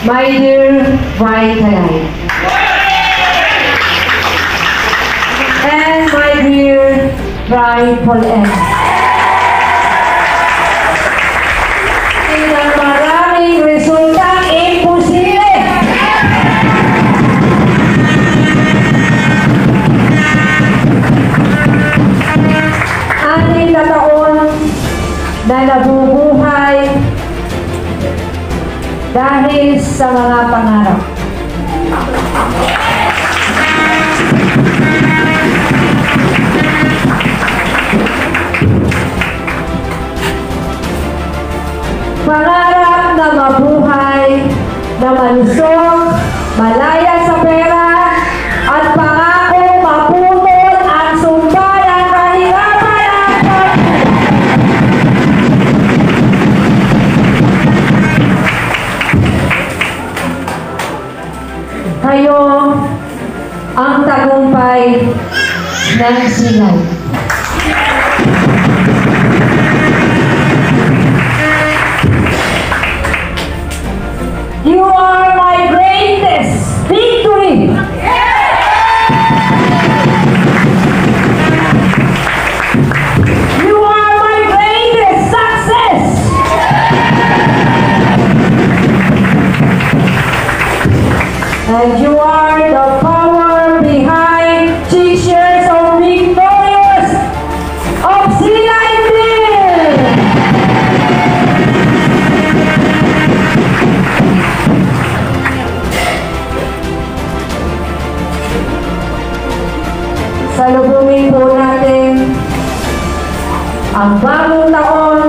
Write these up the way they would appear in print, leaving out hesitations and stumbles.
my dear bride tonight. And my dear bride Paulette. Ang maraming resultang imposible. Anim na taon na nabubuhay dahil sa mga pangarap. Pangarap na mabuhay, na malusog, malaya sa pera, at pangako maputol ang sumpa ng kahirapan at kayo ang tagumpay ng Silay. You are my greatest victory. You are my greatest success. And you are the power behind 6 years of victorious of Silay Bill. Salubungin po natin ang bagong taon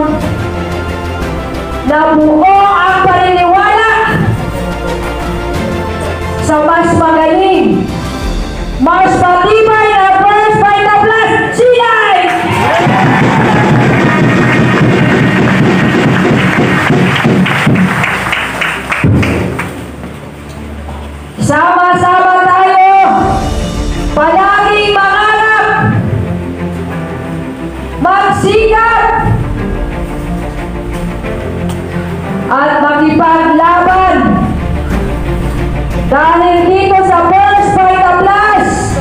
na buo ang paniniwala sa mas magaling, mas matibay na First Vitaplus Silay! Sama-sama tayo, palaging mangarap, magsikap, at makipaglaban dahil dito sa First Vitaplus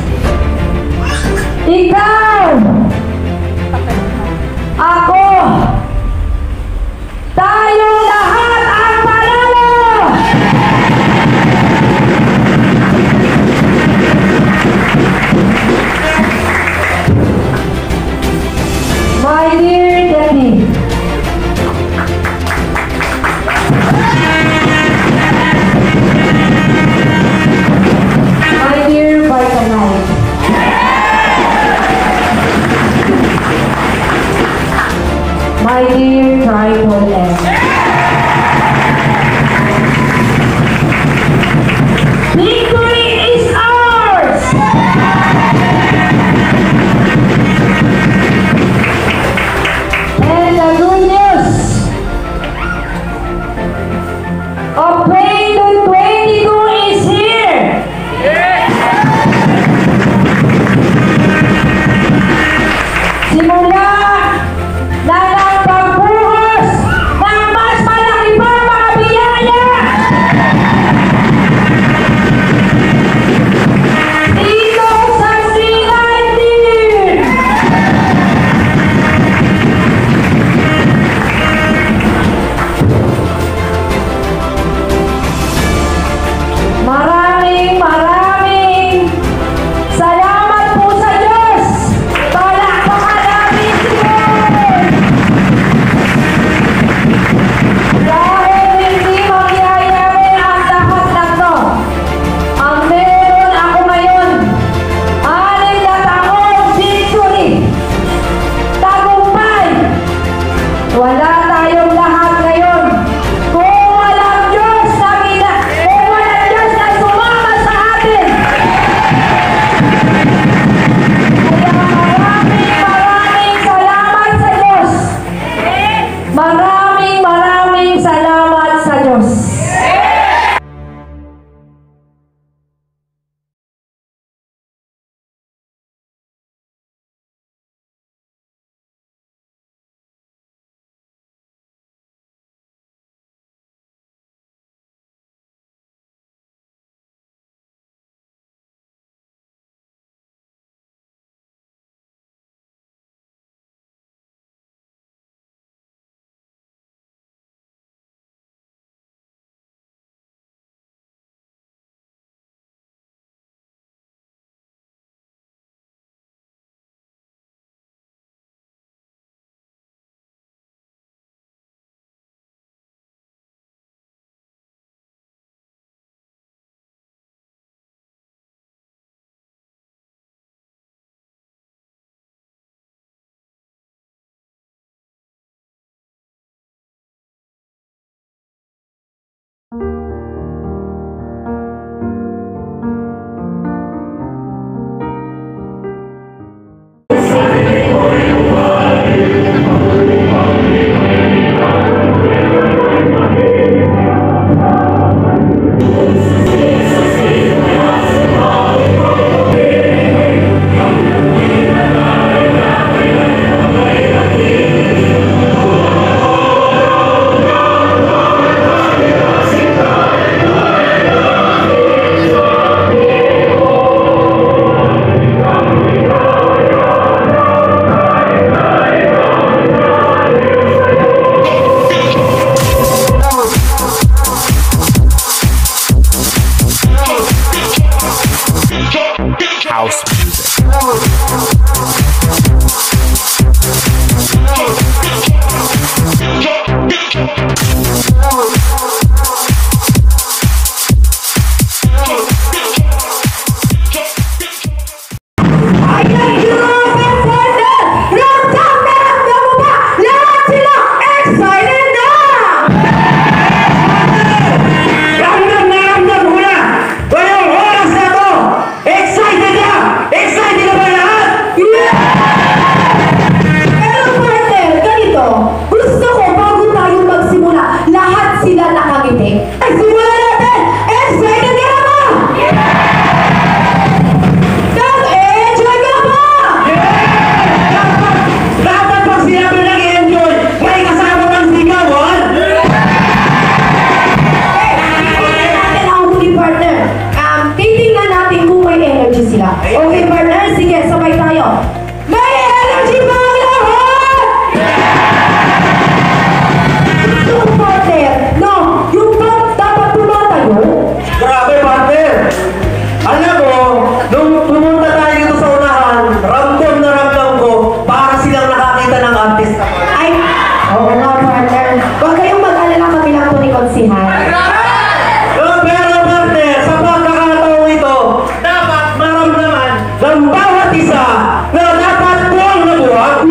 Okay, partner, sige, sabay tayo. May energy ba ang lahat? So, partner, no, yung bang dapat tumatayo? Grabe, partner! Alam mo, nung pumunta tayo dito sa unahan, ramdam na ramdam ko para silang nakakita ng artist. Ay, oo nga, partner. Huwag kayong mag-alala, kami lang po ni Konsihan. Pero, partner, sa pagkakataong ito, dapat maramdaman ng bawat isa na dapat buwang na buwang.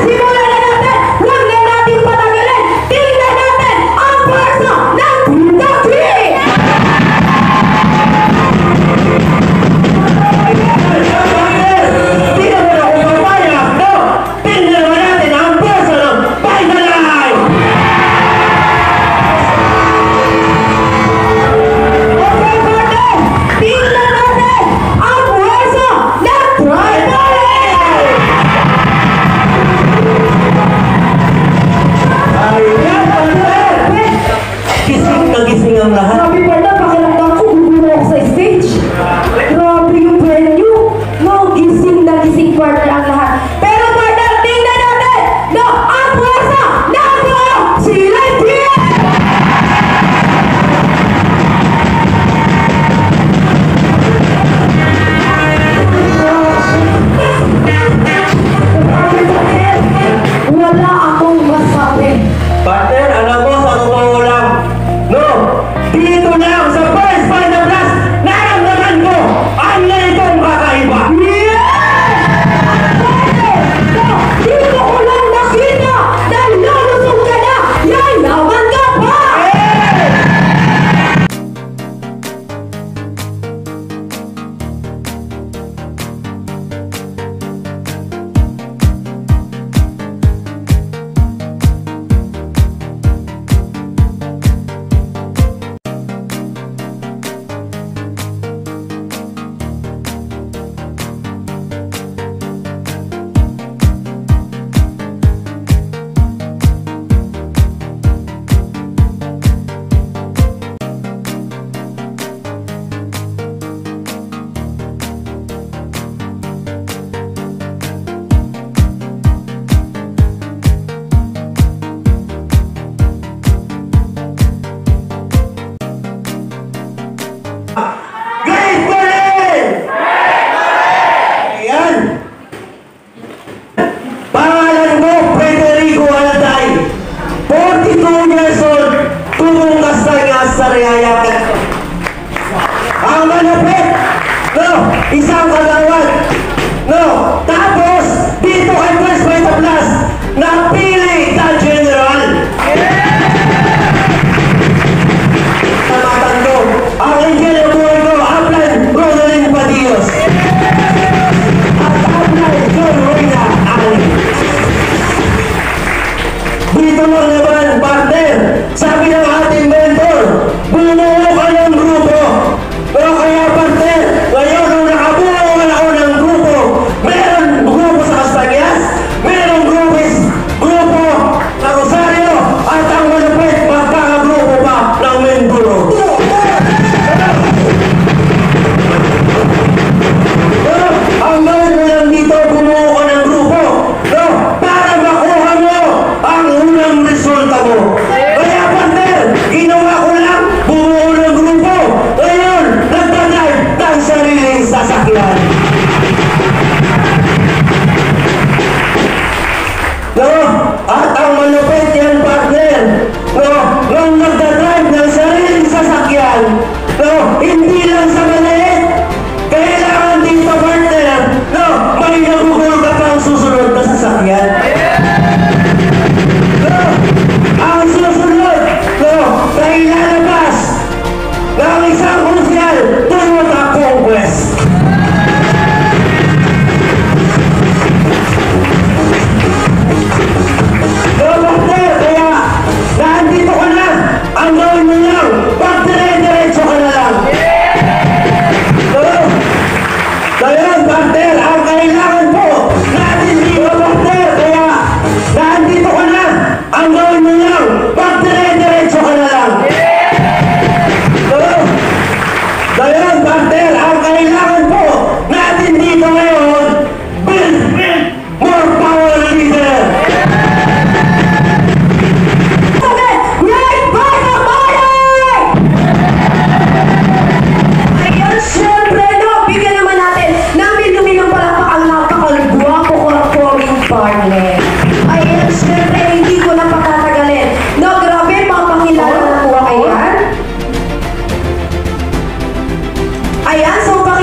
Simulan na natin! Huwag na natin patagalin! Tingnan natin ang pwersa ng Tindaki! Tingnan mo na kung papayag, no? Tingnan naman natin ang puwersa ng Paisalay! Okay, partner! Tingnan natin ang pwersa ng Tribal! Ayan, partner! Gising na gising ang lahat. Grabe, partner, pakiramdam ko gugulo ako sa stage. Grabe yung venue. No, gising na gising, partner, ang lahat. Pero, partner, tingnan natin! No, ang pwersa ng buo Silentia! Wala akong masabi. Partner, alam mo, sa totoo lang, no, dito lang sa first final blast, naramdaman ko ang ganitong kakaiba. Dito ko lang nakita na lulusog ka na! Yayaman ka pa! Guys, Berlin! Ayan. Pangalan mo, Federico Aladay. 42 years old, tumungkas na nga sa rehayakan. Ang malapit, no, isang kagawad. No, tapos, dito kay First Beta Plus, napili sa General. Tamatan ko, ang angel ng buhay ko, Upline Rodelin Padillos. At Upline John Reyna Ali. Dito lang naman, partner, sabi ng ating mentor, bumuo ka ng grupo. O kaya, partner, ngayon nung nakabuo ka na ako ng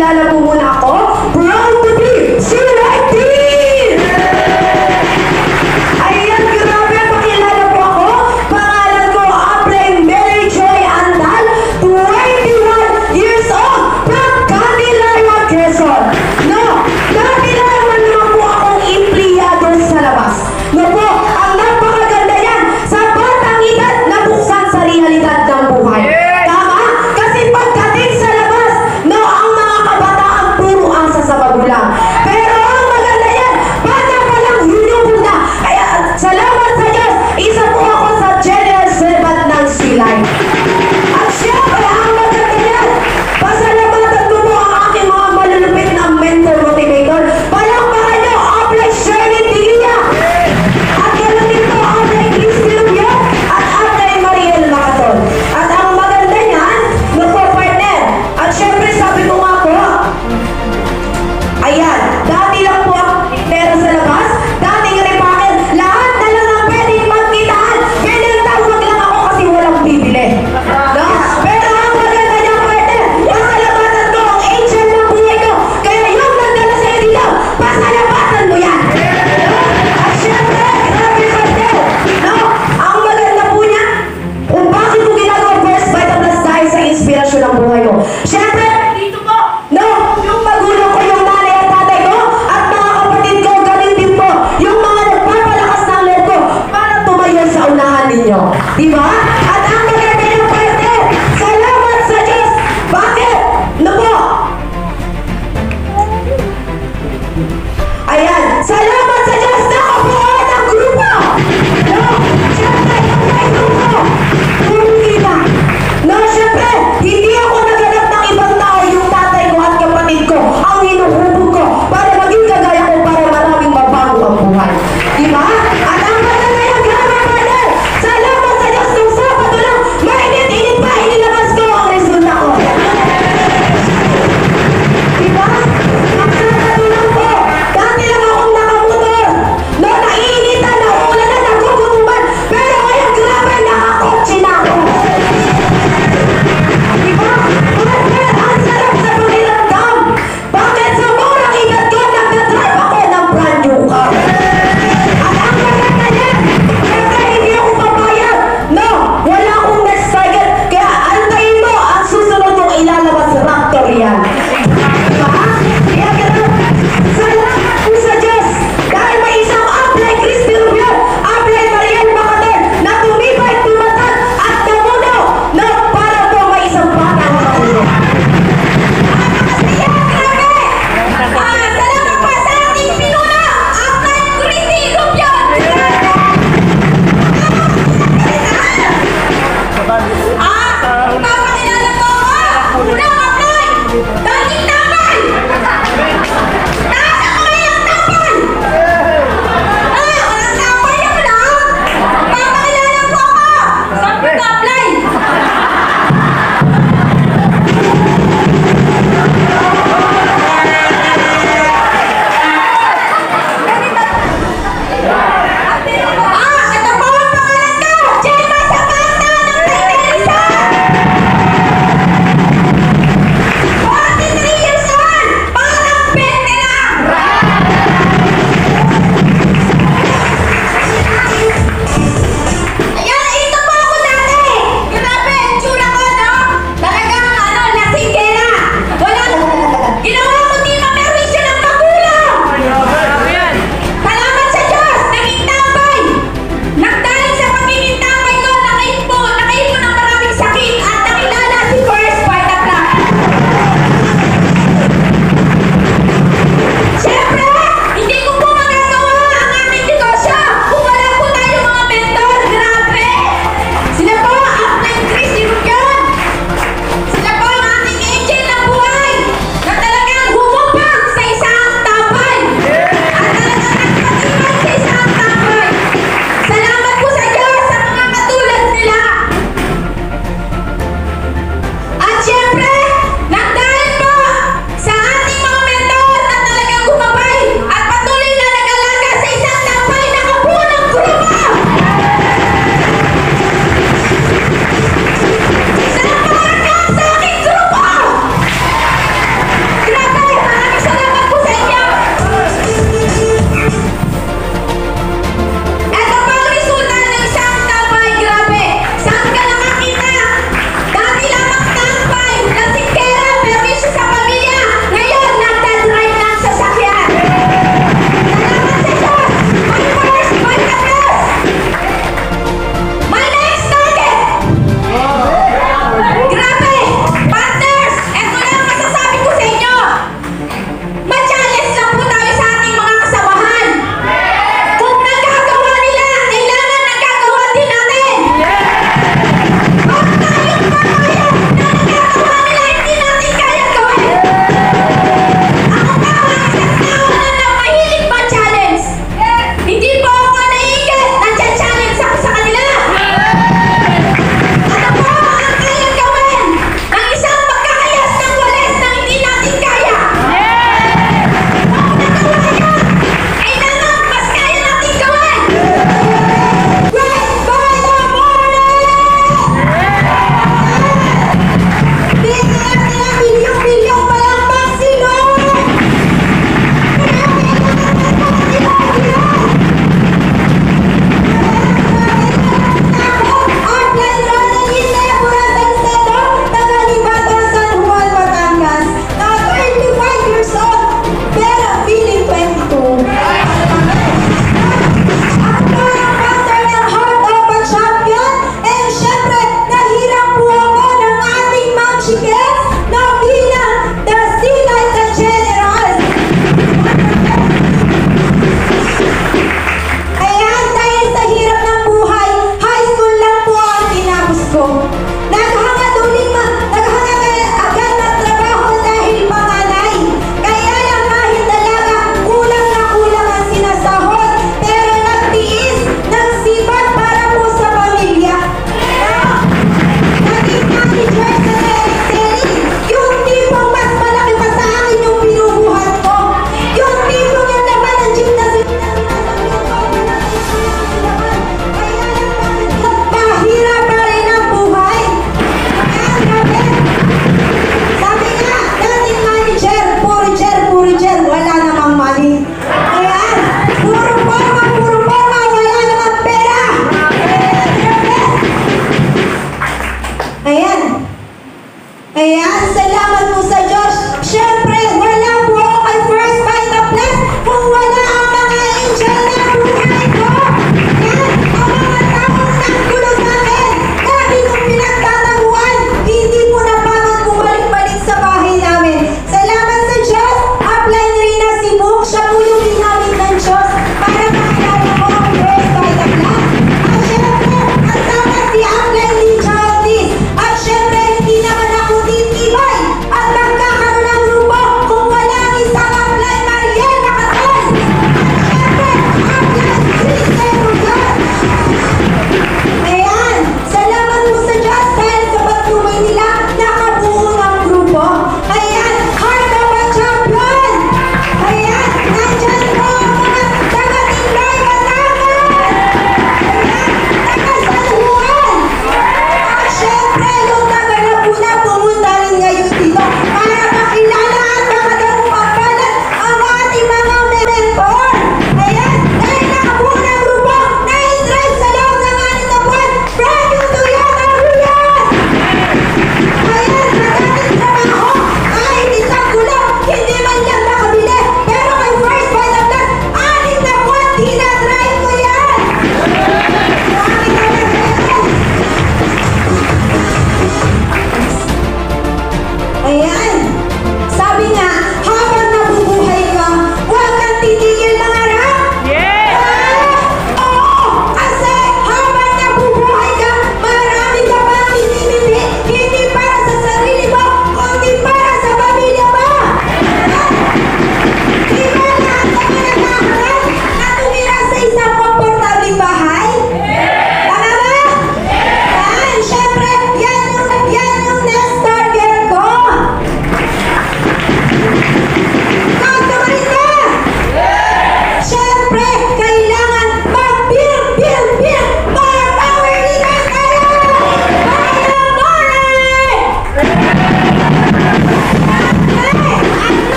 ipakilala po muna ako. Proud to be C19! Ayan, grabe, pakilala po ako. Pangalan ko, Aplay Mary Joy Andal, 21 years old, from Candelaria, Quezon. No, nakilalaman naman po akong empleyado sa labas. No po, ang napakaganda yan sa batang edad na buksan sa realidad ng buhay. Tama? Kasi pagdating sa labas, no, ang mga kabataan puro asa sa magulang. Pero ang maganda yan, bata pa lang hinubog na. Kaya salamat sa Diyos, isa po ako sa general servant ng Silay. At syempre, ang maganda yan, pasalamatan ko po ang aking mga malulupit na mentor motivator. Palakpakan nyo, Aplay Shirley Tigilla. At gano'n din po Aplay Christy Rubio at Aplay Mariel Macaton. At ang maganda niyan, no po partner. At syempre sabi ko nga po, ayan, dati lang po ang pera sa labas, dating repacker, lahat na lang ang pwedeng magkitaan. Pinagtawag lang ako kasi walang bibili. No? Pero ang maganda niya partner, pasalamatan ko ang angel ng buhay ko. Kaya yung nagdala sa'yo dito, pasalamatan mo yan. No? At syempre, grabe partner. No? Ang maganda po niya, kung bakit ko ginagawa first Vitaplus dahil sa inspirasyon ng buhay ko. Syempre, dito po, no, yung magulang ko, yung nanay at tatay ko, at mga kapatid ko, galing din po, yung mga nagpapalakas ng loob ko para tumayo sa unahan ninyo. Diba? At ang maganda yung partner, salamat sa Diyos. Bakit? No po? Ayan, salamat sa Diyos na kabuuan ng grupo. No, syempre, yung grupo, puro kita. No, syempre, hindi ako naghanap ng ibang tao, yung tatay ko at kapatid ko, ang hinuhubog ko para maging kagaya ko para maraming mabago ang buhay. Diba? At ang maganda yung grabe partner, salamat sa Diyos kung sa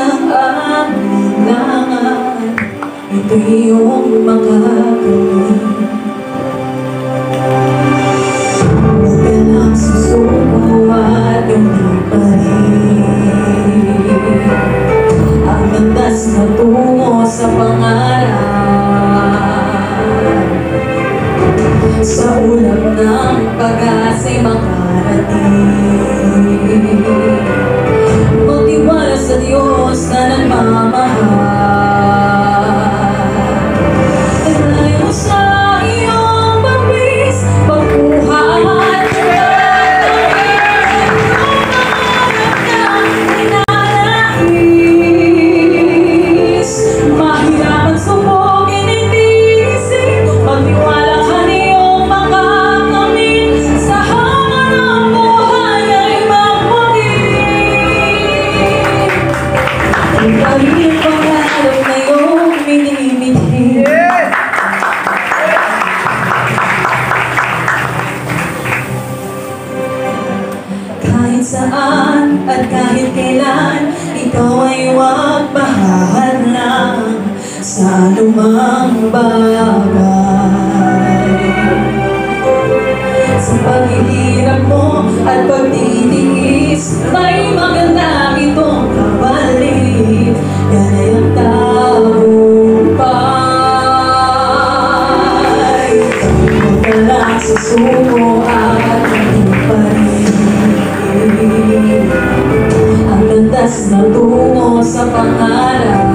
ng alinlangan, ito iyong makakawin. Huwag ka lang susuko at hindi pa rin ang landas na tungo sa pangarap. Sa ulap ng pag-asa'y makarating, magtiwala sa Diyos na nagmamahal. Ilay mo sa iyong pagwis, pagkuha at inanais. Mahirapan subugin, hindi isip, magtiwala ka niyong makakamit. Sa hanga ng buhay ay magpagin. Ang kaming pangarap na iyong minimithi. Kahit saan at kahit kailan, ikaw ay huwag mahahadlang sa anumang bagay. Sa paghihirap mo at pagtitiis, may maganda itong kapalit. Yan ay ang tagumpay. Huwag ka lang susuko at hindi pa rin ang landas na tungo sa pangarap.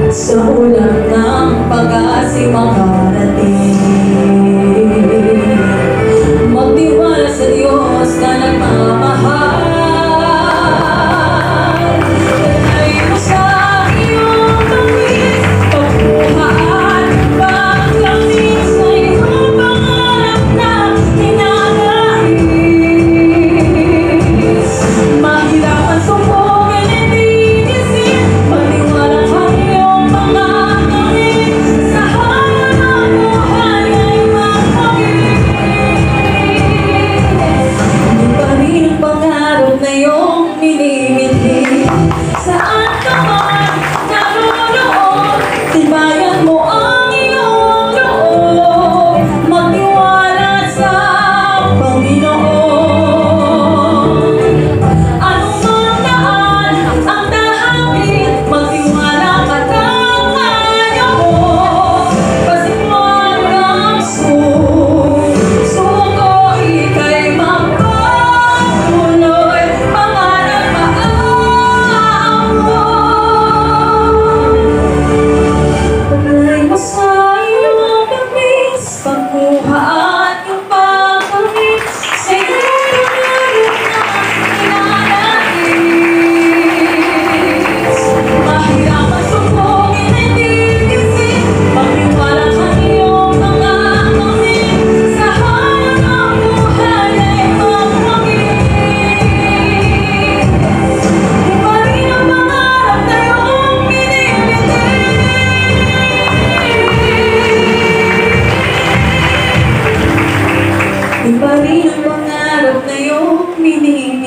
Sa ulan ng pag-asa'y makarating, magtiwala sa Diyos na nagmamahal. Ilay mo sa iyong pagwis, pagkuha at pagkamit sa iyong pangarap na inanais. Mahirapan sumbugin, hindi isip, magtiwala ka iyong makakamit. Sa hanga ng buhay ay magpagin. Hindi pa rin ang pangarap na iyong minimithi. Saan ka man naroon, tibayan mo ang iyong loob. Magtiwala sa Panginoon. Anumang daan ang tahakin, magtiwala ka ng kaya mo. Pasimulan ang suko, ika'y magpatuloy, pangarap maabot. Ilay mo sa iyong pagwis, pagkuha at iyong pagkamit sa iyong pangarap na inanais. Mahirapan sumbugin, hindi isip, magtiwala ka niyong makakamit. Sa hanga ng buhay ay magpagin. Di pa rin ang pangarap na iyong minimithi. Di pa rin ang pangarap na iyong minimithi.